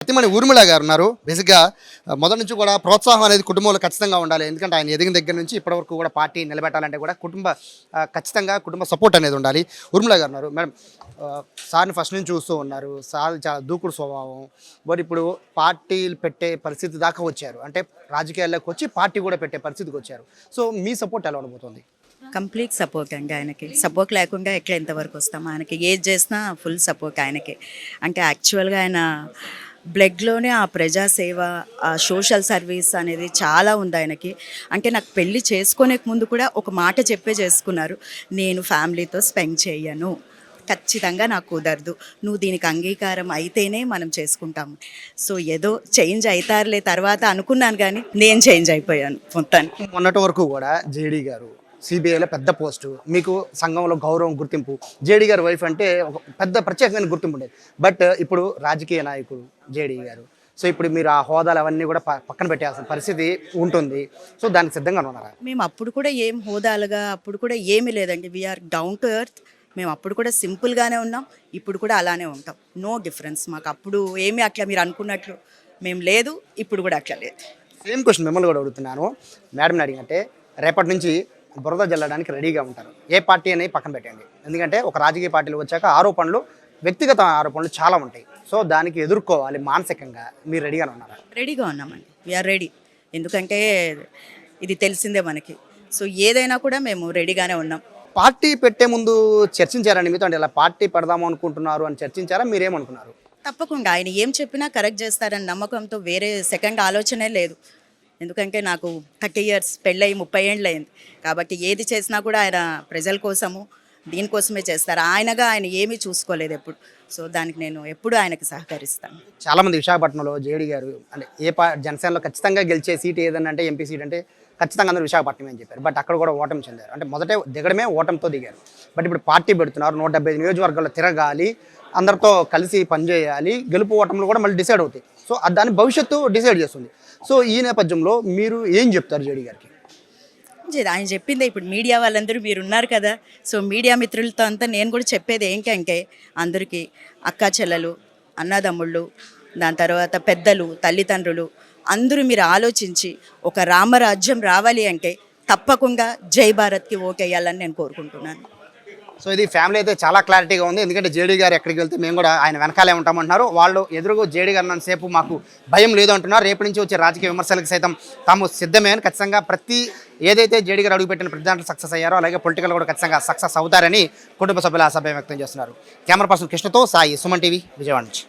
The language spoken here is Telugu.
సత్యమణి ఊర్మిళ గారు ఉన్నారు. బేసిక్గా మొదటి నుంచి కూడా ప్రోత్సాహం అనేది కుటుంబంలో ఖచ్చితంగా ఉండాలి. ఎందుకంటే ఆయన ఎదిగిన దగ్గర నుంచి ఇప్పటివరకు కూడా పార్టీ నిలబెట్టాలంటే కూడా ఖచ్చితంగా కుటుంబ సపోర్ట్ అనేది ఉండాలి. ఊర్మిళ గారు ఉన్నారు. మేడం, సార్ని ఫస్ట్ నుంచి చూస్తూ ఉన్నారు. సార్ చాలా దూకుడు స్వభావం. బట్ ఇప్పుడు పార్టీలు పెట్టే పరిస్థితి దాకా వచ్చారు. అంటే రాజకీయాల్లోకి వచ్చి పార్టీ కూడా పెట్టే పరిస్థితికి వచ్చారు. సో మీ సపోర్ట్ ఎలా ఉండబోతుంది? కంప్లీట్ సపోర్ట్ అండి ఆయనకి. సపోర్ట్ లేకుండా ఎట్లా ఎంతవరకు వస్తాం? ఆయనకి ఏది చేసినా ఫుల్ సపోర్ట్ ఆయనకి. అంటే యాక్చువల్గా ఆయన బ్లడ్లోనే ఆ ప్రజాసేవ, ఆ సోషల్ సర్వీస్ అనేది చాలా ఉంది ఆయనకి. అంటే నాకు పెళ్ళి చేసుకునే ముందు కూడా ఒక మాట చెప్పే చేసుకున్నారు, నేను ఫ్యామిలీతో స్పెండ్ చేయను, ఖచ్చితంగా నాకు కుదరదు, నువ్వు దీనికి అంగీకారం అయితేనే మనం చేసుకుంటాము. సో ఏదో చేంజ్ అవుతారులే తర్వాత అనుకున్నాను, కానీ నేను చేంజ్ అయిపోయాను మొత్తానికి. మొన్నటి వరకు కూడా జేడీ గారు సిబిఐలో పెద్ద పోస్టు, మీకు సంఘంలో గౌరవం, గుర్తింపు. జేడీ గారి వైఫ్ అంటే ఒక పెద్ద ప్రత్యేకమైన గుర్తింపు ఉండేది. బట్ ఇప్పుడు రాజకీయ నాయకుడు జేడీ గారు. సో ఇప్పుడు మీరు ఆ హోదాలు అవన్నీ కూడా పక్కన పెట్టాల్సిన పరిస్థితి ఉంటుంది. సో దానికి సిద్ధంగా ఉన్నారా? మేము అప్పుడు కూడా ఏం హోదాలుగా అప్పుడు కూడా ఏమీ లేదండి. We are down to earth. మేము అప్పుడు కూడా సింపుల్గానే ఉన్నాం, ఇప్పుడు కూడా అలానే ఉంటాం. నో డిఫరెన్స్ మాకు. అప్పుడు ఏమీ అట్లా మీరు అనుకున్నట్లు మేము లేదు, ఇప్పుడు కూడా అట్లా లేదు. సేమ్ క్వశ్చన్ మిమ్మల్ని కూడా అడుగుతున్నాను. మేడంని అడిగంటే రేపటి నుంచి బురద జల్లడానికి రెడీగా ఉంటారు. ఏ పార్టీ అనేది పక్కన పెట్టండి. ఎందుకంటే ఒక రాజకీయ పార్టీలు వచ్చాక ఆరోపణలు, వ్యక్తిగత ఆరోపణలు చాలా ఉంటాయి. సో దానికి ఎదుర్కోవాలి మానసికంగా. మీరు రెడీగానే ఉన్నారా? రెడీగా ఉన్నామండి, వీఆర్ రెడీ. ఎందుకంటే ఇది తెలిసిందే మనకి. సో ఏదైనా కూడా మేము రెడీగానే ఉన్నాం. పార్టీ పెట్టే ముందు చర్చించారండి మీతో? అంటే ఇలా పార్టీ పెడదాము అనుకుంటున్నారు అని చర్చించారా? మీరేమనుకున్నారు? తప్పకుండా ఆయన ఏం చెప్పినా కరెక్ట్ చేస్తారని నమ్మకంతో వేరే సెకండ్ ఆలోచనే లేదు. ఎందుకంటే నాకు 30 years పెళ్ళయి 30 ఏళ్ళు అయింది. కాబట్టి ఏది చేసినా కూడా ఆయన ప్రజల కోసము, దీనికోసమే చేస్తారు. ఆయన ఏమీ చూసుకోలేదు ఎప్పుడు. సో దానికి నేను ఎప్పుడు ఆయనకి సహకరిస్తాను. చాలామంది విశాఖపట్నంలో జేడీ గారు అంటే జనసేనలో ఖచ్చితంగా గెలిచే సీట్ ఏదన్నా అంటే ఎంపీ సీట్ అంటే ఖచ్చితంగా అందరూ విశాఖపట్నం అని చెప్పారు. బట్ అక్కడ కూడా ఓటమి చెందారు. అంటే మొదటే దిగడమే ఓటమితో దిగారు. బట్ ఇప్పుడు పార్టీ పెడుతున్నారు. 175 నియోజకవర్గాల్లో తిరగాలి, అందరితో కలిసి పనిచేయాలి, గెలుపు ఓటములు కూడా మళ్ళీ డిసైడ్ అవుతాయి. సో దాని భవిష్యత్తు డిసైడ్ చేస్తుంది. సో ఈ నేపథ్యంలో మీరు ఏం చెప్తారు జేడీ గారికి? ఆయన చెప్పిందే ఇప్పుడు మీడియా వాళ్ళందరూ మీరు ఉన్నారు కదా. సో మీడియా మిత్రులతో అంతా నేను కూడా చెప్పేది ఏంటంటే, అందరికీ అక్కా చెల్లెలు, అన్నదమ్ముళ్ళు, దాని తర్వాత పెద్దలు, తల్లిదండ్రులు అందరూ మీరు ఆలోచించి ఒక రామరాజ్యం రావాలి అంటే తప్పకుండా జై భారత్కి ఓటేయాలని నేను కోరుకుంటున్నాను. సో ఇది ఫ్యామిలీ అయితే చాలా క్లారిటీగా ఉంది. ఎందుకంటే జేడీ గారు ఎక్కడికి వెళ్తే మేము కూడా ఆయన వెనకాలే ఉంటామంటున్నారు. వాళ్ళు ఎదురుగా జేడీ గారు అన్నంతసేపు మాకు భయం లేదు అంటున్నారు. రేపటి నుంచి వచ్చే రాజకీయ విమర్శలకు సైతం తాము సిద్ధమే అని ఖచ్చితంగా ఏదైతే జేడీ గారు అడుగుపెట్టిన ప్రతి దాంట్లో సక్సెస్ అయ్యారో అలాగే పొలిటికల్ కూడా ఖచ్చితంగా సక్సెస్ అవుతారని కుటుంబ సభ్యులు ఆశాభావం వ్యక్తం చేస్తున్నారు. కెమెరా పర్సన్ కృష్ణతో సాయి, సుమన్ టీవీ, విజయవాడ నుంచి.